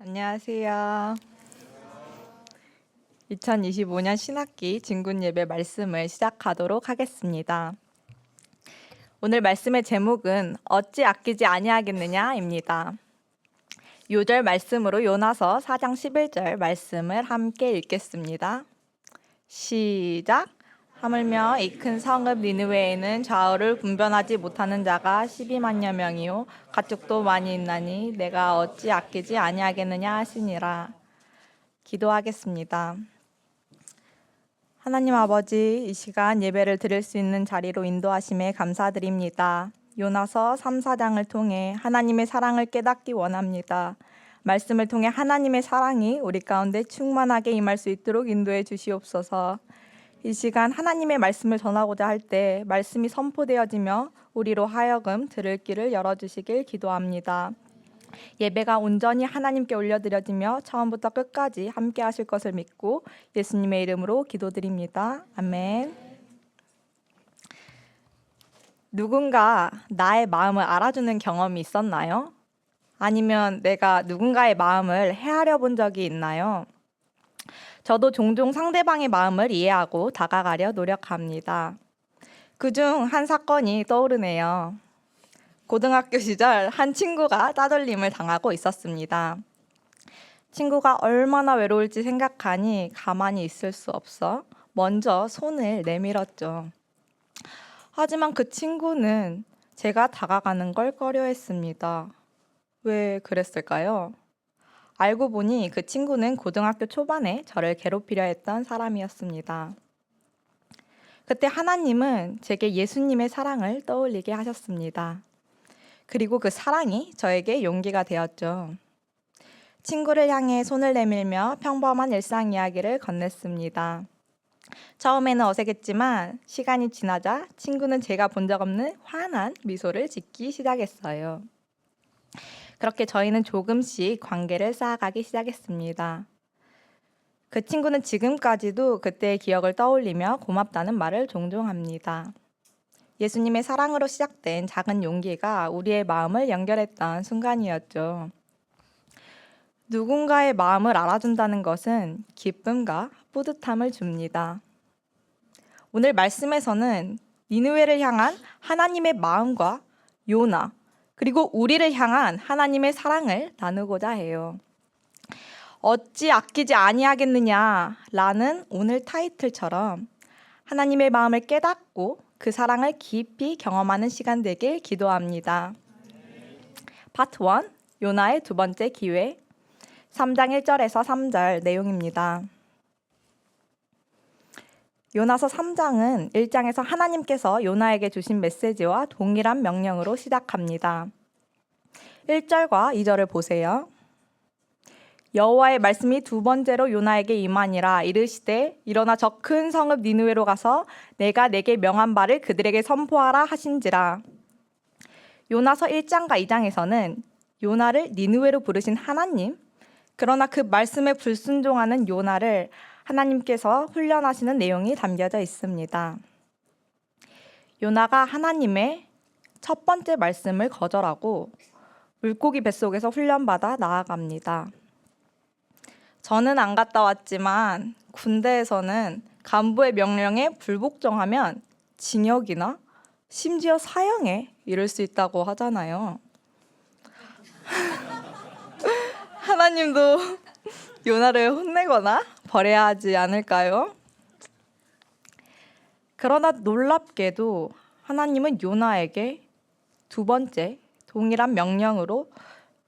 안녕하세요. 2025년 신학기 진군 예배 말씀을 시작하도록 하겠습니다. 오늘 말씀의 제목은 어찌 아끼지 아니하겠느냐입니다. 요절 말씀으로 요나서 4장 11절 말씀을 함께 읽겠습니다. 시작! 하물며 이 큰 성읍 니느웨에는 좌우를 분별하지 못하는 자가 12만여 명이요 가축도 많이 있나니 내가 어찌 아끼지 아니하겠느냐 하시니라. 기도하겠습니다. 하나님 아버지, 이 시간 예배를 드릴 수 있는 자리로 인도하심에 감사드립니다. 요나서 3, 4장을 통해 하나님의 사랑을 깨닫기 원합니다. 말씀을 통해 하나님의 사랑이 우리 가운데 충만하게 임할 수 있도록 인도해 주시옵소서. 이 시간 하나님의 말씀을 전하고자 할 때 말씀이 선포되어지며 우리로 하여금 들을 길을 열어주시길 기도합니다. 예배가 온전히 하나님께 올려드려지며 처음부터 끝까지 함께 하실 것을 믿고 예수님의 이름으로 기도드립니다. 아멘. 누군가 나의 마음을 알아주는 경험이 있었나요? 아니면 내가 누군가의 마음을 헤아려 본 적이 있나요? 저도 종종 상대방의 마음을 이해하고 다가가려 노력합니다. 그중 한 사건이 떠오르네요. 고등학교 시절 한 친구가 따돌림을 당하고 있었습니다. 친구가 얼마나 외로울지 생각하니 가만히 있을 수 없어 먼저 손을 내밀었죠. 하지만 그 친구는 제가 다가가는 걸 꺼려했습니다. 왜 그랬을까요? 알고 보니 그 친구는 고등학교 초반에 저를 괴롭히려 했던 사람이었습니다. 그때 하나님은 제게 예수님의 사랑을 떠올리게 하셨습니다. 그리고 그 사랑이 저에게 용기가 되었죠. 친구를 향해 손을 내밀며 평범한 일상 이야기를 건넸습니다. 처음에는 어색했지만 시간이 지나자 친구는 제가 본 적 없는 환한 미소를 짓기 시작했어요. 그렇게 저희는 조금씩 관계를 쌓아가기 시작했습니다. 그 친구는 지금까지도 그때의 기억을 떠올리며 고맙다는 말을 종종 합니다. 예수님의 사랑으로 시작된 작은 용기가 우리의 마음을 연결했던 순간이었죠. 누군가의 마음을 알아준다는 것은 기쁨과 뿌듯함을 줍니다. 오늘 말씀에서는 니느웨를 향한 하나님의 마음과 요나, 그리고 우리를 향한 하나님의 사랑을 나누고자 해요. 어찌 아끼지 아니하겠느냐라는 오늘 타이틀처럼 하나님의 마음을 깨닫고 그 사랑을 깊이 경험하는 시간 되길 기도합니다. 파트 1, 요나의 두 번째 기회, 3장 1절에서 3절 내용입니다. 요나서 3장은 1장에서 하나님께서 요나에게 주신 메시지와 동일한 명령으로 시작합니다. 1절과 2절을 보세요. 여호와의 말씀이 두 번째로 요나에게 임하니라. 이르시되 일어나 저 큰 성읍 니느웨로 가서 내가 내게 명한 바를 그들에게 선포하라 하신지라. 요나서 1장과 2장에서는 요나를 니느웨로 부르신 하나님, 그러나 그 말씀에 불순종하는 요나를 하나님께서 훈련하시는 내용이 담겨져 있습니다. 요나가 하나님의 첫 번째 말씀을 거절하고 물고기 뱃속에서 훈련받아 나아갑니다. 저는 안 갔다 왔지만 군대에서는 간부의 명령에 불복종하면 징역이나 심지어 사형에 이를 수 있다고 하잖아요. 하나님도 요나를 혼내거나 벌해야 하지 않을까요? 그러나 놀랍게도 하나님은 요나에게 두 번째 동일한 명령으로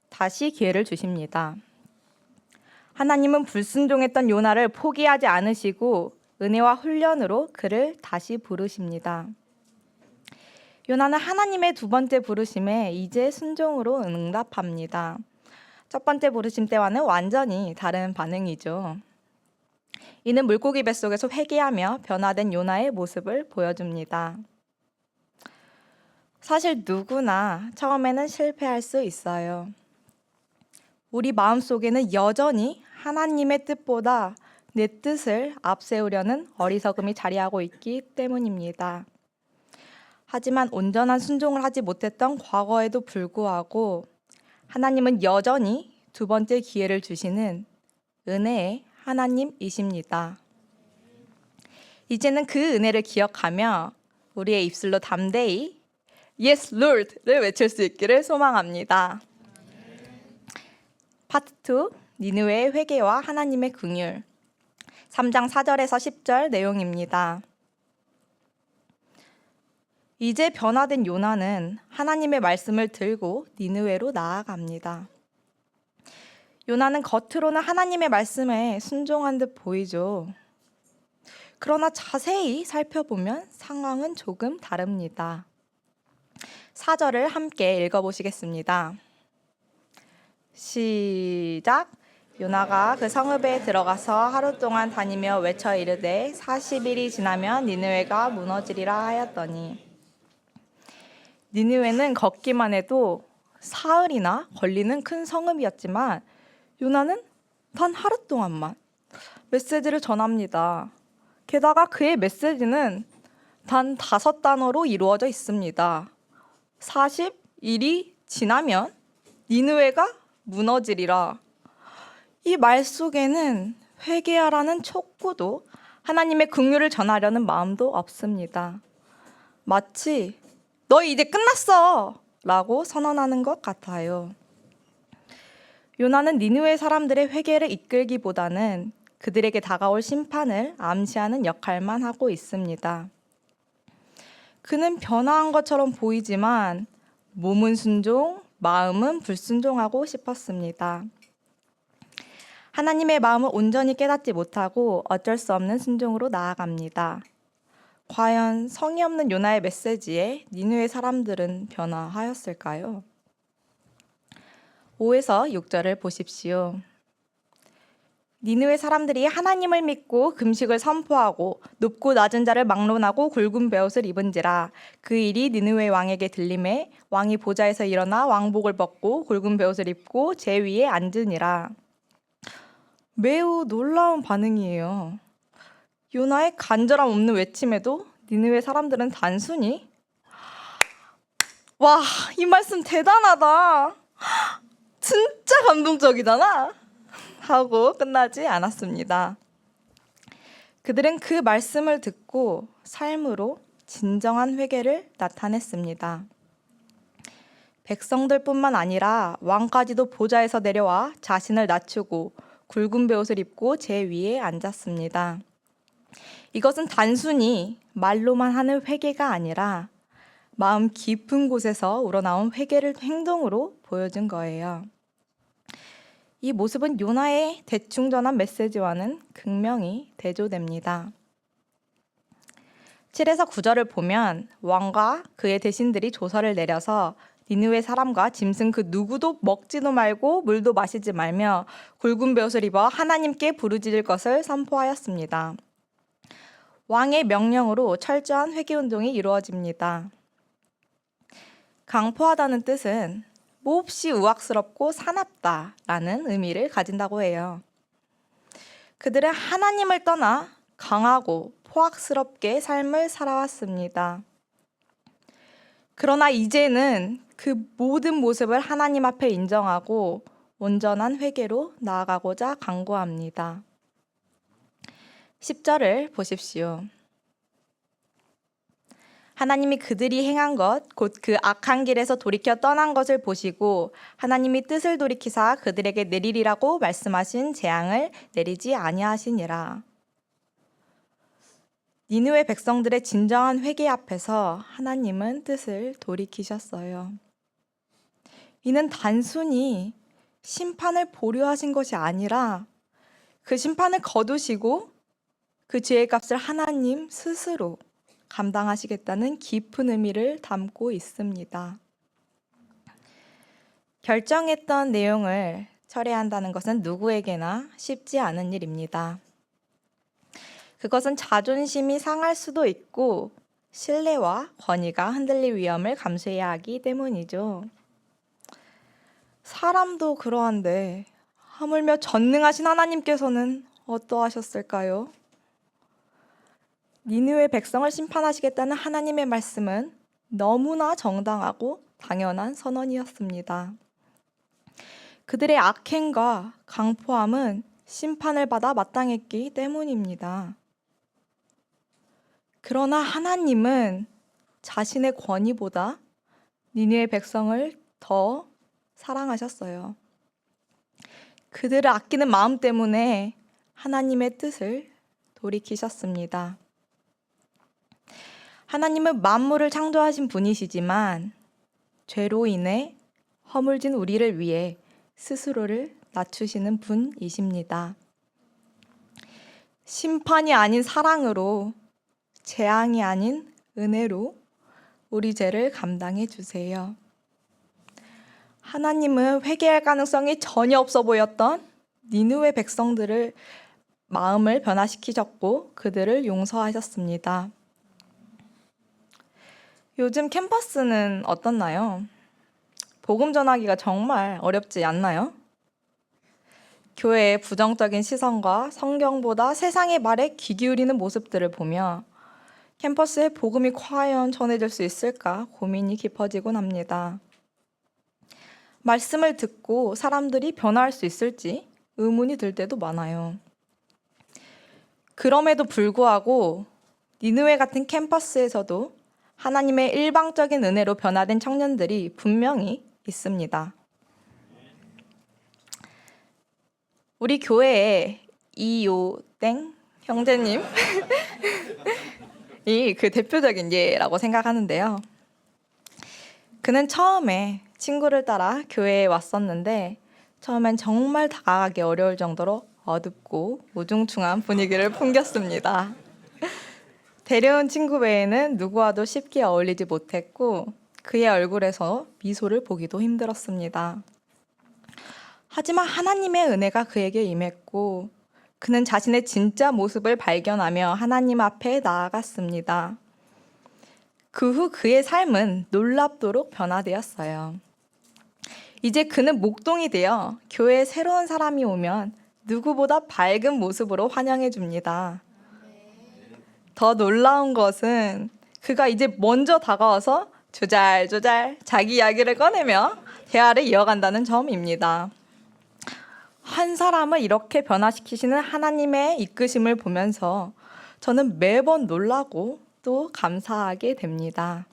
다시 기회를 주십니다. 하나님은 불순종했던 요나를 포기하지 않으시고 은혜와 훈련으로 그를 다시 부르십니다. 요나는 하나님의 두 번째 부르심에 이제 순종으로 응답합니다. 첫 번째 부르심 때와는 완전히 다른 반응이죠. 이는 물고기 뱃속에서 회개하며 변화된 요나의 모습을 보여줍니다. 사실 누구나 처음에는 실패할 수 있어요. 우리 마음속에는 여전히 하나님의 뜻보다 내 뜻을 앞세우려는 어리석음이 자리하고 있기 때문입니다. 하지만 온전한 순종을 하지 못했던 과거에도 불구하고 하나님은 여전히 두 번째 기회를 주시는 은혜의 하나님이십니다. 이제는 그 은혜를 기억하며 우리의 입술로 담대히 Yes, Lord를 외칠 수 있기를 소망합니다. 파트 2, 니느웨의 회개와 하나님의 긍휼. 3장 4절에서 10절 내용입니다. 이제 변화된 요나는 하나님의 말씀을 들고 니느웨로 나아갑니다. 요나는 겉으로는 하나님의 말씀에 순종한 듯 보이죠. 그러나 자세히 살펴보면 상황은 조금 다릅니다. 4절을 함께 읽어보시겠습니다. 시작! 요나가 그 성읍에 들어가서 하루 동안 다니며 외쳐 이르되 40일이 지나면 니느웨가 무너지리라 하였더니, 니느웨는 걷기만 해도 사흘이나 걸리는 큰 성읍이었지만 요나는 단 하루 동안만 메시지를 전합니다. 게다가 그의 메시지는 단 5단어로 이루어져 있습니다. 40일이 지나면 니느웨가 무너지리라. 이 말 속에는 회개하라는 촉구도 하나님의 긍휼을 전하려는 마음도 없습니다. 마치 너희 이제 끝났어 라고 선언하는 것 같아요. 요나는 니느웨 사람들의 회개를 이끌기보다는 그들에게 다가올 심판을 암시하는 역할만 하고 있습니다. 그는 변화한 것처럼 보이지만 몸은 순종, 마음은 불순종하고 싶었습니다. 하나님의 마음을 온전히 깨닫지 못하고 어쩔 수 없는 순종으로 나아갑니다. 과연 성의 없는 요나의 메시지에 니느웨 사람들은 변화하였을까요? 5에서 6절을 보십시오. 니느웨 사람들이 하나님을 믿고 금식을 선포하고 높고 낮은 자를 막론하고 굵은 베옷을 입은지라. 그 일이 니느웨 왕에게 들림에 왕이 보좌에서 일어나 왕복을 벗고 굵은 베옷을 입고 제 위에 앉으니라. 매우 놀라운 반응이에요. 요나의 간절함 없는 외침에도 니느웨 사람들은 단순히 와, 이 말씀 대단하다, 진짜 감동적이잖아 하고 끝나지 않았습니다. 그들은 그 말씀을 듣고 삶으로 진정한 회개를 나타냈습니다. 백성들뿐만 아니라 왕까지도 보좌에서 내려와 자신을 낮추고 굵은 베옷을 입고 제 위에 앉았습니다. 이것은 단순히 말로만 하는 회개가 아니라 마음 깊은 곳에서 우러나온 회개를 행동으로 보여준 거예요. 이 모습은 요나의 대충 전한 메시지와는 극명히 대조됩니다. 7에서 9절을 보면 왕과 그의 대신들이 조서를 내려서 니느웨 사람과 짐승 그 누구도 먹지도 말고 물도 마시지 말며 굵은 베옷을 입어 하나님께 부르짖을 것을 선포하였습니다. 왕의 명령으로 철저한 회개운동이 이루어집니다. 강포하다는 뜻은 몹시 우악스럽고 사납다라는 의미를 가진다고 해요. 그들은 하나님을 떠나 강하고 포악스럽게 삶을 살아왔습니다. 그러나 이제는 그 모든 모습을 하나님 앞에 인정하고 온전한 회개로 나아가고자 간구합니다. 10절을 보십시오. 하나님이 그들이 행한 것, 곧 그 악한 길에서 돌이켜 떠난 것을 보시고 하나님이 뜻을 돌이키사 그들에게 내리리라고 말씀하신 재앙을 내리지 아니하시니라. 니느웨 백성들의 진정한 회개 앞에서 하나님은 뜻을 돌이키셨어요. 이는 단순히 심판을 보류하신 것이 아니라 그 심판을 거두시고 그 죄의 값을 하나님 스스로 감당하시겠다는 깊은 의미를 담고 있습니다. 결정했던 내용을 철회한다는 것은 누구에게나 쉽지 않은 일입니다. 그것은 자존심이 상할 수도 있고 신뢰와 권위가 흔들릴 위험을 감수해야 하기 때문이죠. 사람도 그러한데 하물며 전능하신 하나님께서는 어떠하셨을까요? 니느웨 백성을 심판하시겠다는 하나님의 말씀은 너무나 정당하고 당연한 선언이었습니다. 그들의 악행과 강포함은 심판을 받아 마땅했기 때문입니다. 그러나 하나님은 자신의 권위보다 니느웨 백성을 더 사랑하셨어요. 그들을 아끼는 마음 때문에 하나님의 뜻을 돌이키셨습니다. 하나님은 만물을 창조하신 분이시지만 죄로 인해 허물진 우리를 위해 스스로를 낮추시는 분이십니다. 심판이 아닌 사랑으로, 재앙이 아닌 은혜로 우리 죄를 감당해 주세요. 하나님은 회개할 가능성이 전혀 없어 보였던 니느웨 백성들을 마음을 변화시키셨고 그들을 용서하셨습니다. 요즘 캠퍼스는 어떻나요? 복음 전하기가 정말 어렵지 않나요? 교회의 부정적인 시선과 성경보다 세상의 말에 귀 기울이는 모습들을 보며 캠퍼스에 복음이 과연 전해질 수 있을까 고민이 깊어지곤 합니다. 말씀을 듣고 사람들이 변화할 수 있을지 의문이 들 때도 많아요. 그럼에도 불구하고 니느웨 같은 캠퍼스에서도 하나님의 일방적인 은혜로 변화된 청년들이 분명히 있습니다. 우리 교회에 이요땡 형제님 이 그 대표적인 예라고 생각하는데요. 그는 처음에 친구를 따라 교회에 왔었는데 처음엔 정말 다가가기 어려울 정도로 어둡고 우중충한 분위기를 풍겼습니다. 데려온 친구 외에는 누구와도 쉽게 어울리지 못했고 그의 얼굴에서 미소를 보기도 힘들었습니다. 하지만 하나님의 은혜가 그에게 임했고 그는 자신의 진짜 모습을 발견하며 하나님 앞에 나아갔습니다. 그 후 그의 삶은 놀랍도록 변화되었어요. 이제 그는 목동이 되어 교회에 새로운 사람이 오면 누구보다 밝은 모습으로 환영해 줍니다. 더 놀라운 것은 그가 이제 먼저 다가와서 조잘조잘 자기 이야기를 꺼내며 대화를 이어간다는 점입니다. 한 사람을 이렇게 변화시키시는 하나님의 이끄심을 보면서 저는 매번 놀라고 또 감사하게 됩니다.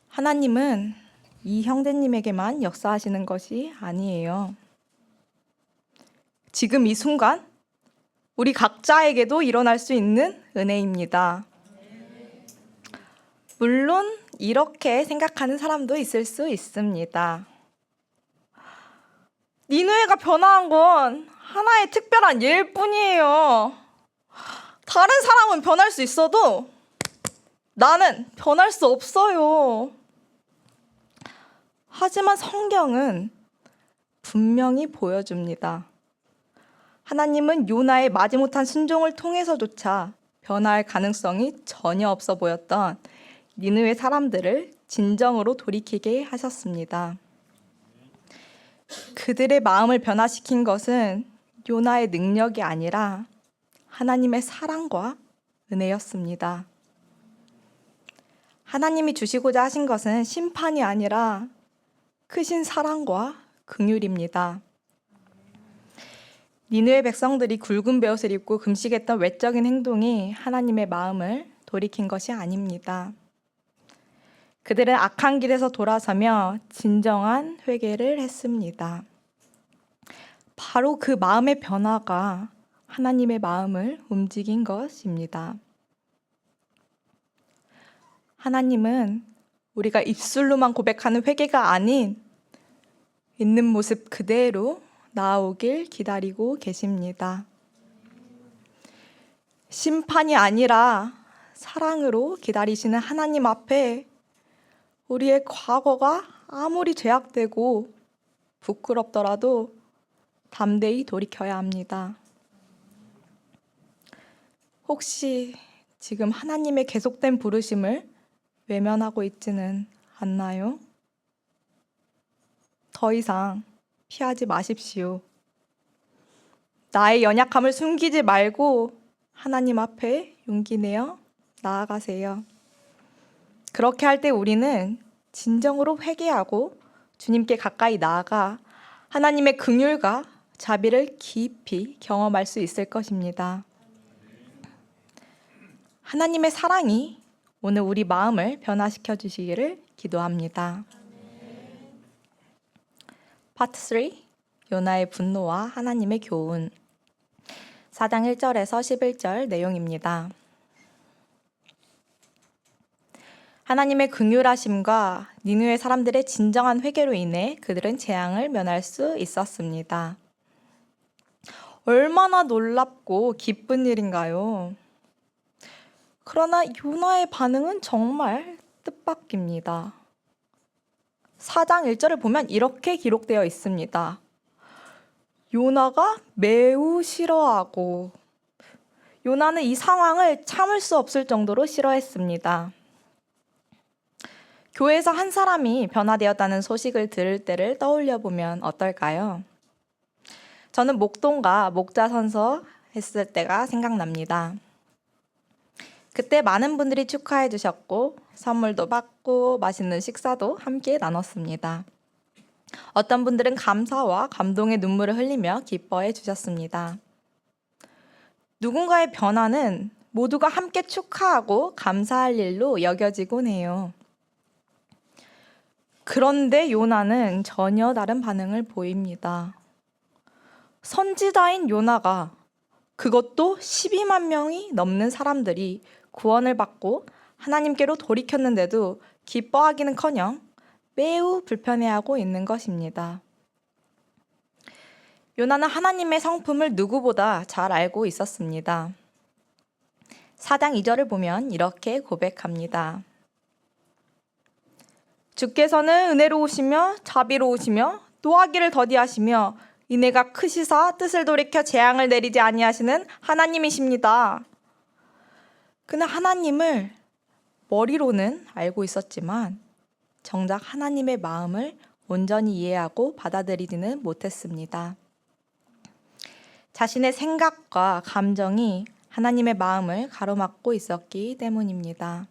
하나님은 이 형제님에게만 역사하시는 것이 아니에요. 지금 이 순간 우리 각자에게도 일어날 수 있는 은혜입니다. 물론 이렇게 생각하는 사람도 있을 수 있습니다. 니느웨가 변화한 건 하나의 특별한 예일 뿐이에요. 다른 사람은 변할 수 있어도 나는 변할 수 없어요. 하지만 성경은 분명히 보여줍니다. 하나님은 요나의 마지못한 순종을 통해서조차 변화할 가능성이 전혀 없어 보였던 니느웨 사람들을 진정으로 돌이키게 하셨습니다. 그들의 마음을 변화시킨 것은 요나의 능력이 아니라 하나님의 사랑과 은혜였습니다. 하나님이 주시고자 하신 것은 심판이 아니라 크신 사랑과 긍휼입니다. 니느웨 백성들이 굵은 베옷을 입고 금식했던 외적인 행동이 하나님의 마음을 돌이킨 것이 아닙니다. 그들은 악한 길에서 돌아서며 진정한 회개를 했습니다. 바로 그 마음의 변화가 하나님의 마음을 움직인 것입니다. 하나님은 우리가 입술로만 고백하는 회개가 아닌 있는 모습 그대로 나아오길 기다리고 계십니다. 심판이 아니라 사랑으로 기다리시는 하나님 앞에 우리의 과거가 아무리 죄악되고 부끄럽더라도 담대히 돌이켜야 합니다. 혹시 지금 하나님의 계속된 부르심을 외면하고 있지는 않나요? 더 이상 피하지 마십시오. 나의 연약함을 숨기지 말고 하나님 앞에 용기 내어 나아가세요. 그렇게 할 때 우리는 진정으로 회개하고 주님께 가까이 나아가 하나님의 긍휼과 자비를 깊이 경험할 수 있을 것입니다. 하나님의 사랑이 오늘 우리 마음을 변화시켜 주시기를 기도합니다. 파트 3, 요나의 분노와 하나님의 교훈. 4장 1절에서 11절 내용입니다. 하나님의 긍휼하심과 니느웨 사람들의 진정한 회개로 인해 그들은 재앙을 면할 수 있었습니다. 얼마나 놀랍고 기쁜 일인가요? 그러나 요나의 반응은 정말 뜻밖입니다. 4장 1절을 보면 이렇게 기록되어 있습니다. 요나가 매우 싫어하고, 요나는 이 상황을 참을 수 없을 정도로 싫어했습니다. 교회에서 한 사람이 변화되었다는 소식을 들을 때를 떠올려 보면 어떨까요? 저는 목동과 목자 선서 했을 때가 생각납니다. 그때 많은 분들이 축하해 주셨고 선물도 받고 맛있는 식사도 함께 나눴습니다. 어떤 분들은 감사와 감동의 눈물을 흘리며 기뻐해 주셨습니다. 누군가의 변화는 모두가 함께 축하하고 감사할 일로 여겨지곤 해요. 그런데 요나는 전혀 다른 반응을 보입니다. 선지자인 요나가, 그것도 12만 명이 넘는 사람들이 구원을 받고 하나님께로 돌이켰는데도 기뻐하기는커녕 매우 불편해하고 있는 것입니다. 요나는 하나님의 성품을 누구보다 잘 알고 있었습니다. 4장 2절을 보면 이렇게 고백합니다. 주께서는 은혜로우시며 자비로우시며 노하기를 더디하시며 인애가 크시사 뜻을 돌이켜 재앙을 내리지 아니하시는 하나님이십니다. 그는 하나님을 머리로는 알고 있었지만 정작 하나님의 마음을 온전히 이해하고 받아들이지는 못했습니다. 자신의 생각과 감정이 하나님의 마음을 가로막고 있었기 때문입니다.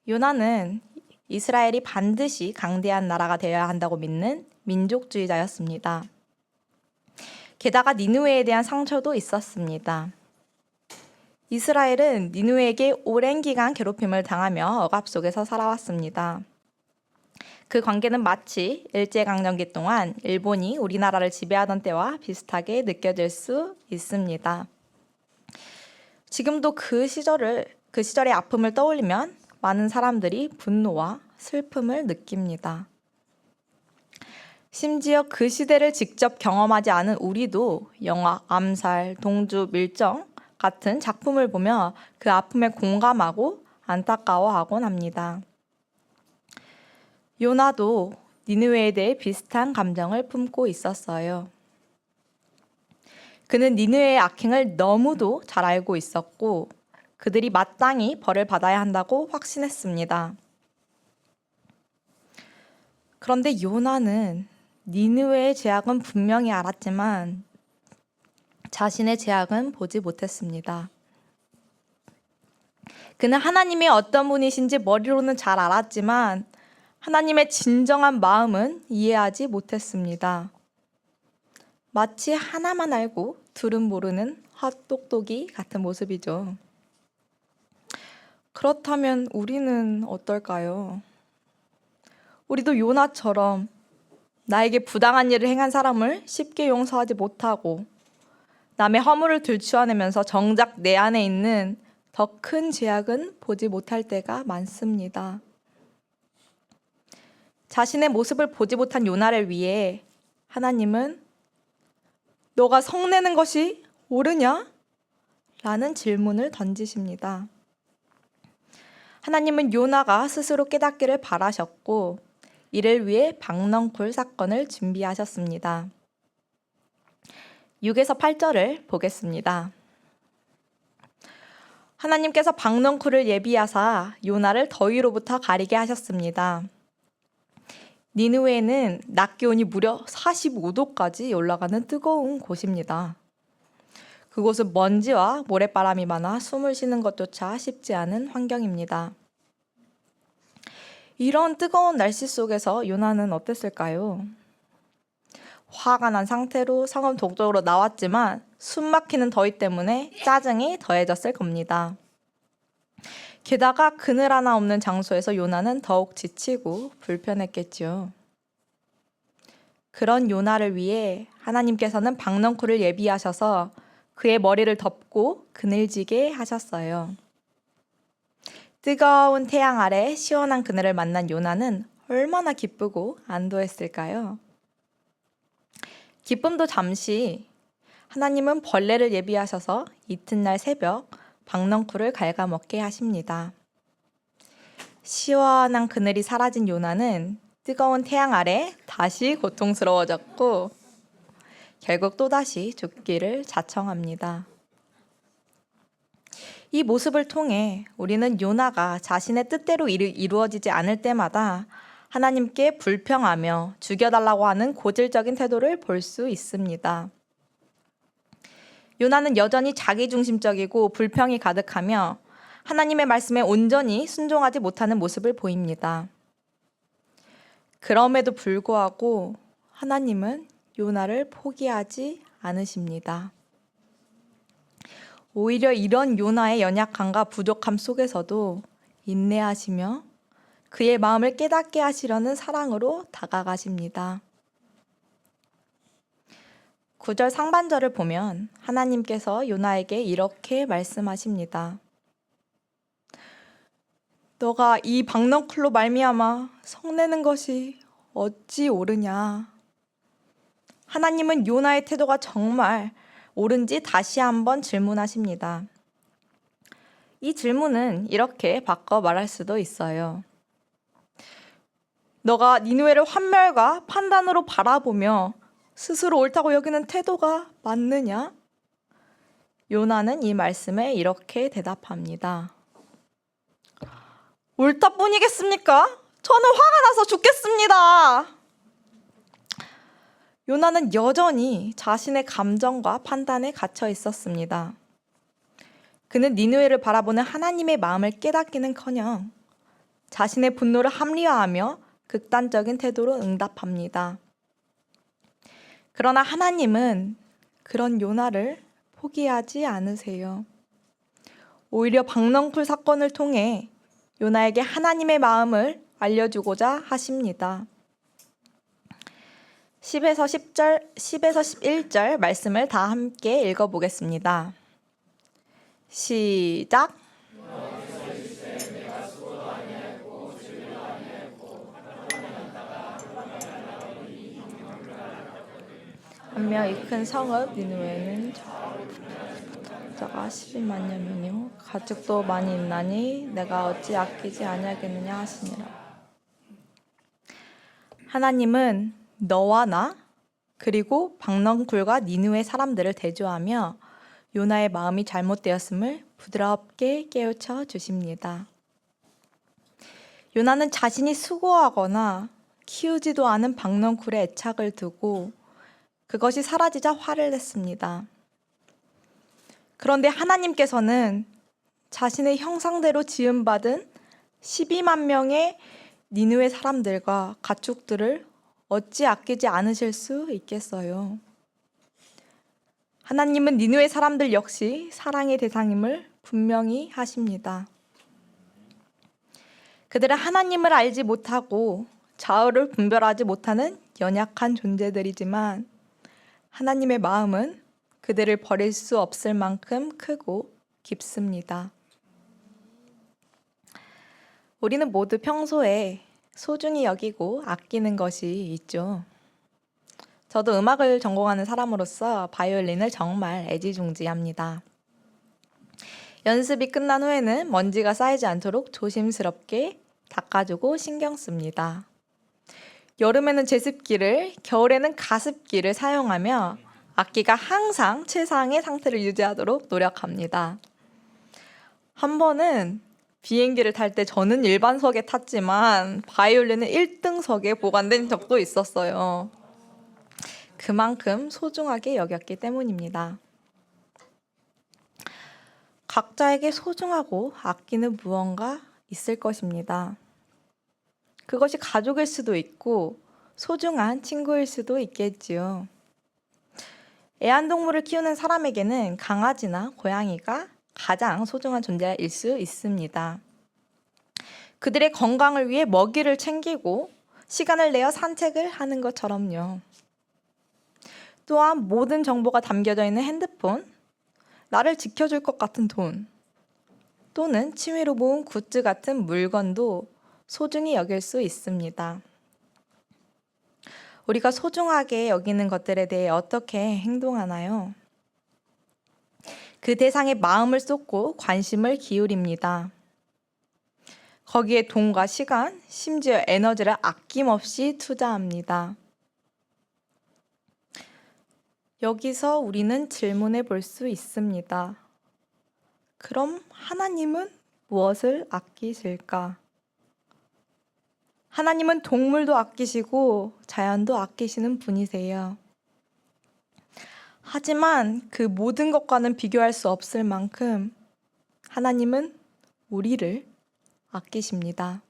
요나는 이스라엘이 반드시 강대한 나라가 되어야 한다고 믿는 민족주의자였습니다. 게다가 니느웨에 대한 상처도 있었습니다. 이스라엘은 니느웨에게 오랜 기간 괴롭힘을 당하며 억압 속에서 살아왔습니다. 그 관계는 마치 일제강점기 동안 일본이 우리나라를 지배하던 때와 비슷하게 느껴질 수 있습니다. 지금도 그 시절의 아픔을 떠올리면 많은 사람들이 분노와 슬픔을 느낍니다. 심지어 그 시대를 직접 경험하지 않은 우리도 영화 암살, 동주, 밀정 같은 작품을 보며 그 아픔에 공감하고 안타까워하곤 합니다. 요나도 니느웨에 대해 비슷한 감정을 품고 있었어요. 그는 니느웨의 악행을 너무도 잘 알고 있었고 그들이 마땅히 벌을 받아야 한다고 확신했습니다. 그런데 요나는 니느웨의 죄악은 분명히 알았지만 자신의 죄악은 보지 못했습니다. 그는 하나님이 어떤 분이신지 머리로는 잘 알았지만 하나님의 진정한 마음은 이해하지 못했습니다. 마치 하나만 알고 둘은 모르는 헛똑똑이 같은 모습이죠. 그렇다면 우리는 어떨까요? 우리도 요나처럼 나에게 부당한 일을 행한 사람을 쉽게 용서하지 못하고 남의 허물을 들추어내면서 정작 내 안에 있는 더 큰 죄악은 보지 못할 때가 많습니다. 자신의 모습을 보지 못한 요나를 위해 하나님은 너가 성내는 것이 옳으냐? 라는 질문을 던지십니다. 하나님은 요나가 스스로 깨닫기를 바라셨고 이를 위해 박넝쿨 사건을 준비하셨습니다. 6에서 8절을 보겠습니다. 하나님께서 박넝쿨을 예비하사 요나를 더위로부터 가리게 하셨습니다. 니느웨는 낮 기온이 무려 45도까지 올라가는 뜨거운 곳입니다. 그곳은 먼지와 모래바람이 많아 숨을 쉬는 것조차 쉽지 않은 환경입니다. 이런 뜨거운 날씨 속에서 요나는 어땠을까요? 화가 난 상태로 성읍 동쪽으로 나왔지만 숨 막히는 더위 때문에 짜증이 더해졌을 겁니다. 게다가 그늘 하나 없는 장소에서 요나는 더욱 지치고 불편했겠지요. 그런 요나를 위해 하나님께서는 박넝쿨을 예비하셔서 그의 머리를 덮고 그늘지게 하셨어요. 뜨거운 태양 아래 시원한 그늘을 만난 요나는 얼마나 기쁘고 안도했을까요? 기쁨도 잠시, 하나님은 벌레를 예비하셔서 이튿날 새벽 박넝쿨을 갉아먹게 하십니다. 시원한 그늘이 사라진 요나는 뜨거운 태양 아래 다시 고통스러워졌고 결국 또다시 죽기를 자청합니다. 이 모습을 통해 우리는 요나가 자신의 뜻대로 이루어지지 않을 때마다 하나님께 불평하며 죽여달라고 하는 고질적인 태도를 볼 수 있습니다. 요나는 여전히 자기중심적이고 불평이 가득하며 하나님의 말씀에 온전히 순종하지 못하는 모습을 보입니다. 그럼에도 불구하고 하나님은 요나를 포기하지 않으십니다. 오히려 이런 요나의 연약함과 부족함 속에서도 인내하시며 그의 마음을 깨닫게 하시려는 사랑으로 다가가십니다. 9절 상반절을 보면 하나님께서 요나에게 이렇게 말씀하십니다. 너가 이 박넝쿨로 말미암아 성내는 것이 어찌 옳으냐. 하나님은 요나의 태도가 정말 옳은지 다시 한번 질문하십니다. 이 질문은 이렇게 바꿔 말할 수도 있어요. 너가 니느웨를 환멸과 판단으로 바라보며 스스로 옳다고 여기는 태도가 맞느냐? 요나는 이 말씀에 이렇게 대답합니다. 옳다 뿐이겠습니까? 저는 화가 나서 죽겠습니다. 요나는 여전히 자신의 감정과 판단에 갇혀 있었습니다. 그는 니느웨를 바라보는 하나님의 마음을 깨닫기는커녕 자신의 분노를 합리화하며 극단적인 태도로 응답합니다. 그러나 하나님은 그런 요나를 포기하지 않으세요. 오히려 박넝쿨 사건을 통해 요나에게 하나님의 마음을 알려주고자 하십니다. 10에서 11절 말씀을 다 함께 읽어보겠습니다. 시작! 한며 이 큰 성읍 니느웨는 자가 12만여 명이요 가축도 많이 있나니 내가 어찌 아끼지 아니하겠느냐 하시니라. 하나님은 너와 나 그리고 박넝쿨과 니느웨 사람들을 대조하며 요나의 마음이 잘못되었음을 부드럽게 깨우쳐 주십니다. 요나는 자신이 수고하거나 키우지도 않은 박넝쿨에 애착을 두고 그것이 사라지자 화를 냈습니다. 그런데 하나님께서는 자신의 형상대로 지음받은 12만 명의 니느웨 사람들과 가축들을 어찌 아끼지 않으실 수 있겠어요? 하나님은 니느웨 사람들 역시 사랑의 대상임을 분명히 하십니다. 그들은 하나님을 알지 못하고 좌우를 분별하지 못하는 연약한 존재들이지만 하나님의 마음은 그들을 버릴 수 없을 만큼 크고 깊습니다. 우리는 모두 평소에 소중히 여기고 아끼는 것이 있죠. 저도 음악을 전공하는 사람으로서 바이올린을 정말 애지중지합니다. 연습이 끝난 후에는 먼지가 쌓이지 않도록 조심스럽게 닦아주고 신경 씁니다. 여름에는 제습기를, 겨울에는 가습기를 사용하며 악기가 항상 최상의 상태를 유지하도록 노력합니다. 한 번은 비행기를 탈 때 저는 일반석에 탔지만 바이올린은 1등석에 보관된 적도 있었어요. 그만큼 소중하게 여겼기 때문입니다. 각자에게 소중하고 아끼는 무언가 있을 것입니다. 그것이 가족일 수도 있고 소중한 친구일 수도 있겠지요. 애완동물을 키우는 사람에게는 강아지나 고양이가 가장 소중한 존재일 수 있습니다. 그들의 건강을 위해 먹이를 챙기고 시간을 내어 산책을 하는 것처럼요. 또한 모든 정보가 담겨져 있는 핸드폰, 나를 지켜줄 것 같은 돈, 또는 취미로 모은 굿즈 같은 물건도 소중히 여길 수 있습니다. 우리가 소중하게 여기는 것들에 대해 어떻게 행동하나요? 그 대상에 마음을 쏟고 관심을 기울입니다. 거기에 돈과 시간, 심지어 에너지를 아낌없이 투자합니다. 여기서 우리는 질문해 볼 수 있습니다. 그럼 하나님은 무엇을 아끼실까? 하나님은 동물도 아끼시고 자연도 아끼시는 분이세요. 하지만 그 모든 것과는 비교할 수 없을 만큼 하나님은 우리를 아끼십니다.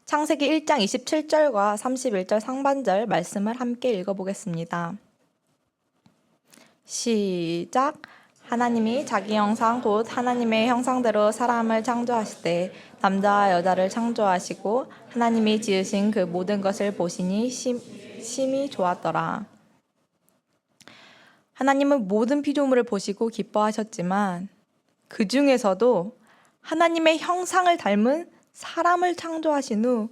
창세기 1장 27절과 31절 상반절 말씀을 함께 읽어보겠습니다. 시작! 하나님이 자기 형상 곧 하나님의 형상대로 사람을 창조하시되 남자와 여자를 창조하시고 하나님이 지으신 그 모든 것을 보시니 심히 좋았더라. 하나님은 모든 피조물을 보시고 기뻐하셨지만 그 중에서도 하나님의 형상을 닮은 사람을 창조하신 후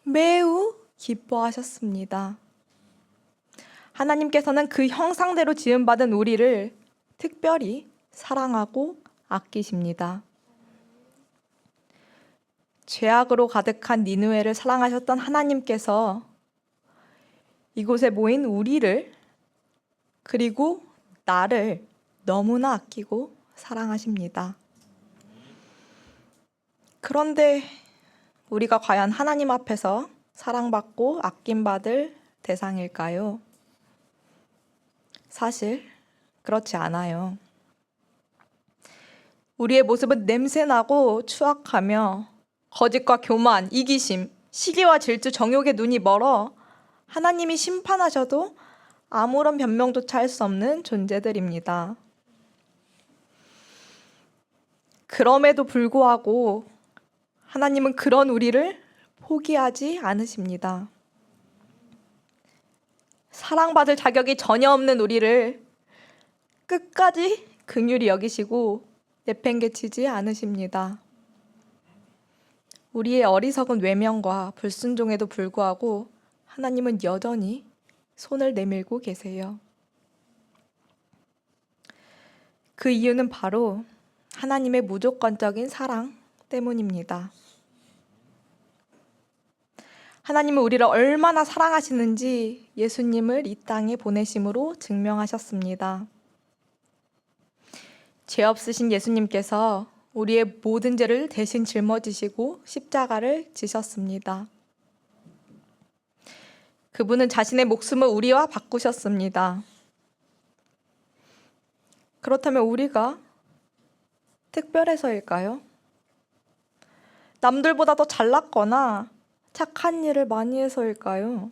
매우 기뻐하셨습니다. 하나님께서는 그 형상대로 지음받은 우리를 특별히 사랑하고 아끼십니다. 죄악으로 가득한 니느웨를 사랑하셨던 하나님께서 이곳에 모인 우리를 그리고 나를 너무나 아끼고 사랑하십니다. 그런데 우리가 과연 하나님 앞에서 사랑받고 아낌받을 대상일까요? 사실 그렇지 않아요. 우리의 모습은 냄새나고 추악하며 거짓과 교만, 이기심, 시기와 질투, 정욕의 눈이 멀어 하나님이 심판하셔도 아무런 변명조차 할 수 없는 존재들입니다. 그럼에도 불구하고 하나님은 그런 우리를 포기하지 않으십니다. 사랑받을 자격이 전혀 없는 우리를 끝까지 긍휼히 여기시고 내팽개치지 않으십니다. 우리의 어리석은 외면과 불순종에도 불구하고 하나님은 여전히 손을 내밀고 계세요. 그 이유는 바로 하나님의 무조건적인 사랑 때문입니다. 하나님은 우리를 얼마나 사랑하시는지 예수님을 이 땅에 보내심으로 증명하셨습니다. 죄 없으신 예수님께서 우리의 모든 죄를 대신 짊어지시고 십자가를 지셨습니다. 그분은 자신의 목숨을 우리와 바꾸셨습니다. 그렇다면 우리가 특별해서일까요? 남들보다 더 잘났거나 착한 일을 많이 해서일까요?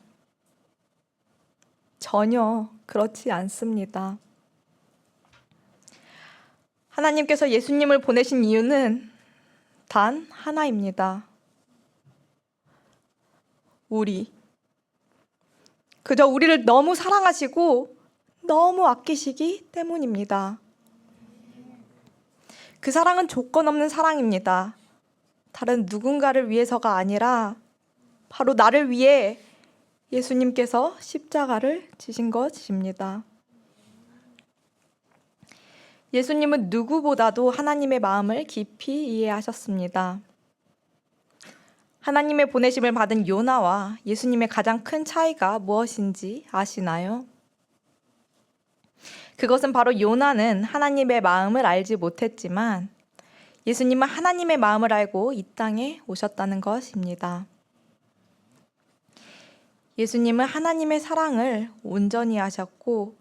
전혀 그렇지 않습니다. 하나님께서 예수님을 보내신 이유는 단 하나입니다. 그저 우리를 너무 사랑하시고 너무 아끼시기 때문입니다. 그 사랑은 조건 없는 사랑입니다. 다른 누군가를 위해서가 아니라 바로 나를 위해 예수님께서 십자가를 지신 것입니다. 예수님은 누구보다도 하나님의 마음을 깊이 이해하셨습니다. 하나님의 보내심을 받은 요나와 예수님의 가장 큰 차이가 무엇인지 아시나요? 그것은 바로 요나는 하나님의 마음을 알지 못했지만 예수님은 하나님의 마음을 알고 이 땅에 오셨다는 것입니다. 예수님은 하나님의 사랑을 온전히 하셨고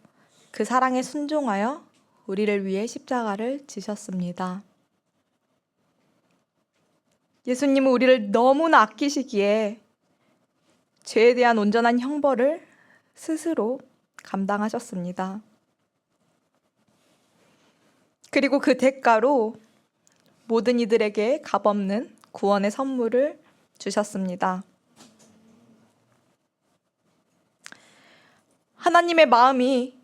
그 사랑에 순종하여 우리를 위해 십자가를 지셨습니다. 예수님은 우리를 너무나 아끼시기에 죄에 대한 온전한 형벌을 스스로 감당하셨습니다. 그리고 그 대가로 모든 이들에게 값없는 구원의 선물을 주셨습니다. 하나님의 마음이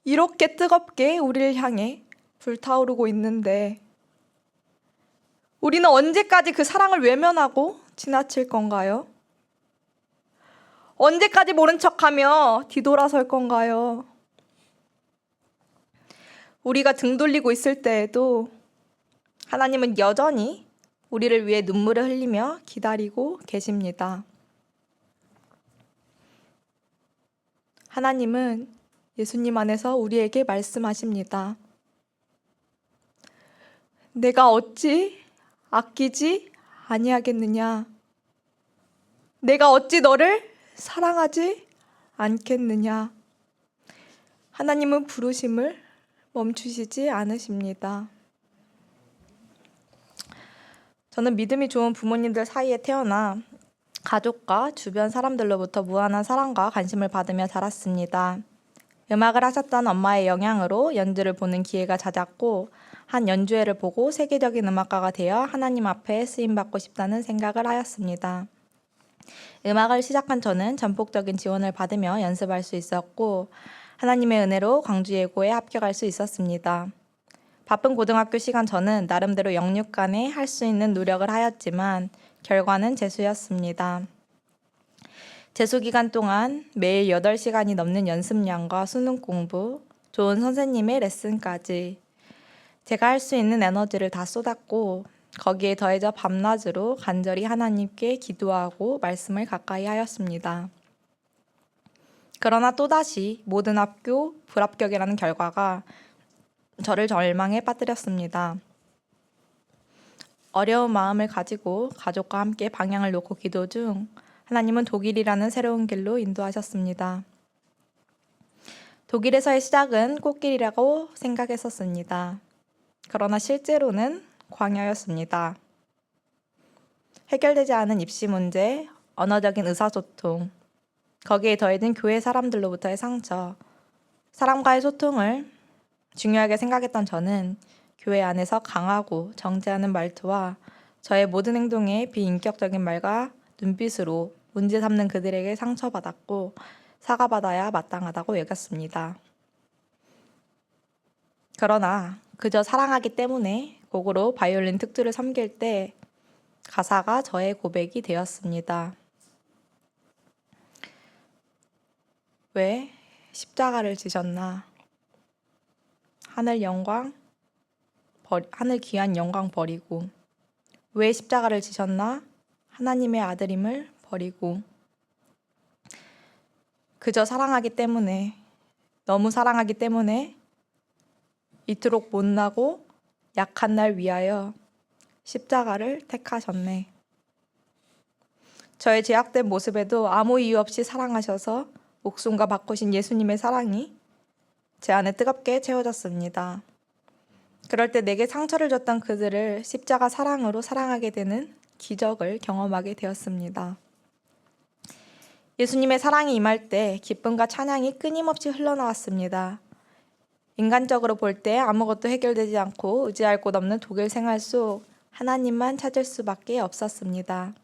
이렇게 뜨겁게 우리를 향해 불타오르고 있는데 우리는 언제까지 그 사랑을 외면하고 지나칠 건가요? 언제까지 모른 척하며 뒤돌아설 건가요? 우리가 등 돌리고 있을 때에도 하나님은 여전히 우리를 위해 눈물을 흘리며 기다리고 계십니다. 하나님은 예수님 안에서 우리에게 말씀하십니다. 내가 어찌 아끼지 아니하겠느냐? 내가 어찌 너를 사랑하지 않겠느냐? 하나님은 부르심을 멈추시지 않으십니다. 저는 믿음이 좋은 부모님들 사이에 태어나 가족과 주변 사람들로부터 무한한 사랑과 관심을 받으며 자랐습니다. 음악을 하셨던 엄마의 영향으로 연주를 보는 기회가 잦았고 한 연주회를 보고 세계적인 음악가가 되어 하나님 앞에 쓰임받고 싶다는 생각을 하였습니다. 음악을 시작한 저는 전폭적인 지원을 받으며 연습할 수 있었고 하나님의 은혜로 광주예고에 합격할 수 있었습니다. 바쁜 고등학교 시간 저는 나름대로 영육간에 할 수 있는 노력을 하였지만 결과는 재수였습니다. 재수 기간 동안 매일 8시간이 넘는 연습량과 수능 공부, 좋은 선생님의 레슨까지 제가 할 수 있는 에너지를 다 쏟았고 거기에 더해져 밤낮으로 간절히 하나님께 기도하고 말씀을 가까이 하였습니다. 그러나 또다시 모든 학교 불합격이라는 결과가 저를 절망에 빠뜨렸습니다. 어려운 마음을 가지고 가족과 함께 방향을 놓고 기도 중 하나님은 독일이라는 새로운 길로 인도하셨습니다. 독일에서의 시작은 꽃길이라고 생각했었습니다. 그러나 실제로는 광야였습니다. 해결되지 않은 입시 문제, 언어적인 의사소통, 거기에 더해진 교회 사람들로부터의 상처, 사람과의 소통을 중요하게 생각했던 저는 교회 안에서 강하고 정죄하는 말투와 저의 모든 행동에 비인격적인 말과 눈빛으로 문제 삼는 그들에게 상처받았고 사과받아야 마땅하다고 여겼습니다. 그러나 그저 사랑하기 때문에 곡으로 바이올린 특주를 섬길 때 가사가 저의 고백이 되었습니다. 왜 십자가를 지셨나? 하늘 귀한 영광 버리고 왜 십자가를 지셨나? 하나님의 아들임을 버리고 그저 사랑하기 때문에 너무 사랑하기 때문에 이토록 못나고 약한 날 위하여 십자가를 택하셨네. 저의 제약된 모습에도 아무 이유 없이 사랑하셔서 목숨과 바꾸신 예수님의 사랑이 제 안에 뜨겁게 채워졌습니다. 그럴 때 내게 상처를 줬던 그들을 십자가 사랑으로 사랑하게 되는 기적을 경험하게 되었습니다. 예수님의 사랑이 임할 때 기쁨과 찬양이 끊임없이 흘러나왔습니다. 인간적으로 볼 때 아무것도 해결되지 않고 의지할 곳 없는 독일 생활 속 하나님만 찾을 수밖에 없었습니다.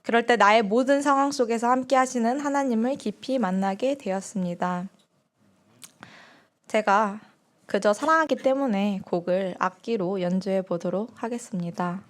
그럴 때 나의 모든 상황 속에서 함께 하시는 하나님을 깊이 만나게 되었습니다. 제가 그저 사랑하기 때문에 곡을 악기로 연주해 보도록 하겠습니다.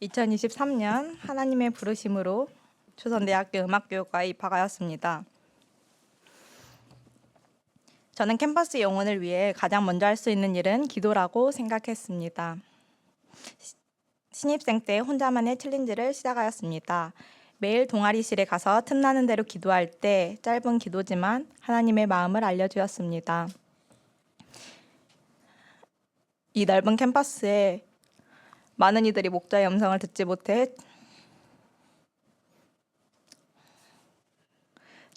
2023년 하나님의 부르심으로 조선대학교 음악교육과에 입학하였습니다. 저는 캠퍼스 영혼을 위해 가장 먼저 할 수 있는 일은 기도라고 생각했습니다. 신입생 때 혼자만의 챌린지를 시작하였습니다. 매일 동아리실에 가서 틈나는 대로 기도할 때 짧은 기도지만 하나님의 마음을 알려주었습니다. 이 넓은 캠퍼스에 많은 이들이 목자의 음성을 듣지 못해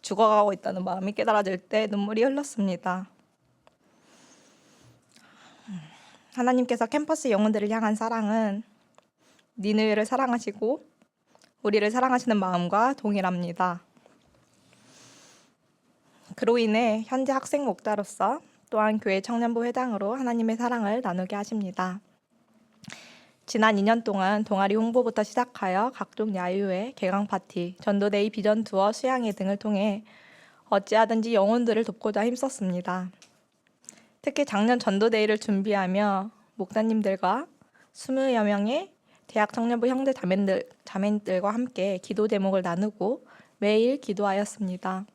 죽어가고 있다는 마음이 깨달아질 때 눈물이 흘렀습니다. 하나님께서 캠퍼스 영혼들을 향한 사랑은 니느웨를 사랑하시고 우리를 사랑하시는 마음과 동일합니다. 그로 인해 현재 학생 목자로서 또한 교회 청년부 회장으로 하나님의 사랑을 나누게 하십니다. 지난 2년 동안 동아리 홍보부터 시작하여 각종 야유회, 개강 파티, 전도데이 비전 투어, 수양회 등을 통해 어찌하든지 영혼들을 돕고자 힘썼습니다. 특히 작년 전도데이를 준비하며 목사님들과 20여 명의 대학 청년부 형제 자매들과 함께 기도 제목을 나누고 매일 기도하였습니다.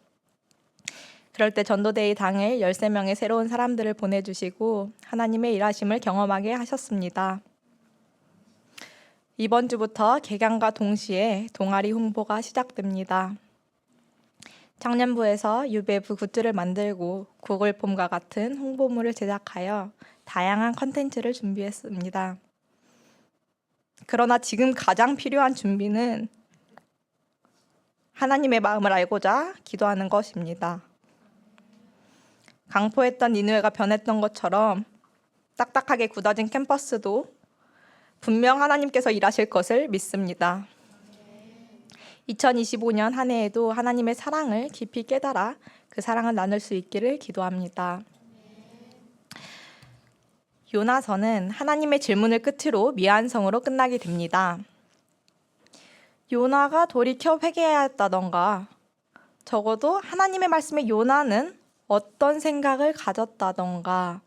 그럴 때 전도데이 당일 13명의 새로운 사람들을 보내주시고 하나님의 일하심을 경험하게 하셨습니다. 이번 주부터 개강과 동시에 동아리 홍보가 시작됩니다. 청년부에서 유배부 굿즈를 만들고 구글 폼과 같은 홍보물을 제작하여 다양한 컨텐츠를 준비했습니다. 그러나 지금 가장 필요한 준비는 하나님의 마음을 알고자 기도하는 것입니다. 강포했던 니느웨가 변했던 것처럼 딱딱하게 굳어진 캠퍼스도 분명 하나님께서 일하실 것을 믿습니다. 2025년 한 해에도 하나님의 사랑을 깊이 깨달아 그 사랑을 나눌 수 있기를 기도합니다. 요나서는 하나님의 질문을 끝으로 미안성으로 끝나게 됩니다. 요나가 돌이켜 회개해야 했다던가 적어도 하나님의 말씀에 요나는 어떤 생각을 가졌다던가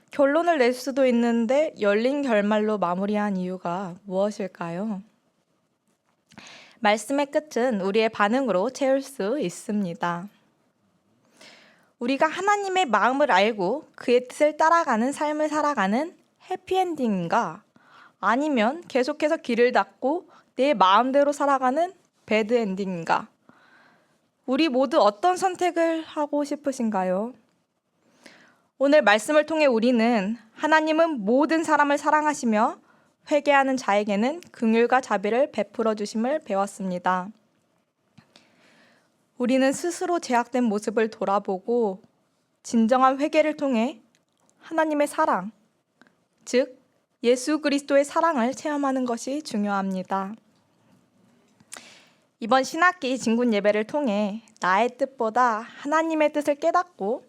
결론을 낼 수도 있는데 열린 결말로 마무리한 이유가 무엇일까요? 말씀의 끝은 우리의 반응으로 채울 수 있습니다. 우리가 하나님의 마음을 알고 그의 뜻을 따라가는 삶을 살아가는 해피엔딩인가? 아니면 계속해서 길을 닫고 내 마음대로 살아가는 배드엔딩인가? 우리 모두 어떤 선택을 하고 싶으신가요? 오늘 말씀을 통해 우리는 하나님은 모든 사람을 사랑하시며 회개하는 자에게는 긍휼과 자비를 베풀어 주심을 배웠습니다. 우리는 스스로 죄악된 모습을 돌아보고 진정한 회개를 통해 하나님의 사랑, 즉 예수 그리스도의 사랑을 체험하는 것이 중요합니다. 이번 신학기 진군 예배를 통해 나의 뜻보다 하나님의 뜻을 깨닫고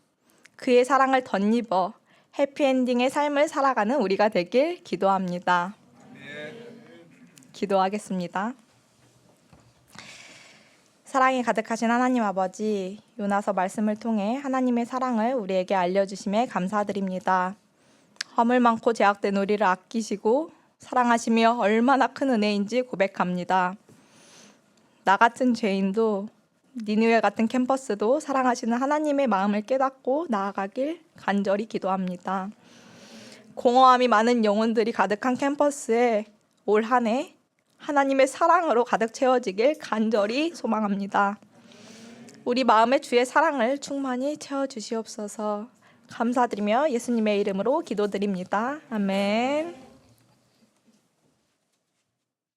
그의 사랑을 덧입어 해피엔딩의 삶을 살아가는 우리가 되길 기도합니다. 기도하겠습니다. 사랑이 가득하신 하나님 아버지, 요나서 말씀을 통해 하나님의 사랑을 우리에게 알려주심에 감사드립니다. 허물 많고 죄악된 우리를 아끼시고 사랑하시며 얼마나 큰 은혜인지 고백합니다. 나 같은 죄인도 니느웨 같은 캠퍼스도 사랑하시는 하나님의 마음을 깨닫고 나아가길 간절히 기도합니다. 공허함이 많은 영혼들이 가득한 캠퍼스에 올 한 해 하나님의 사랑으로 가득 채워지길 간절히 소망합니다. 우리 마음에 주의 사랑을 충만히 채워주시옵소서. 감사드리며 예수님의 이름으로 기도드립니다. 아멘.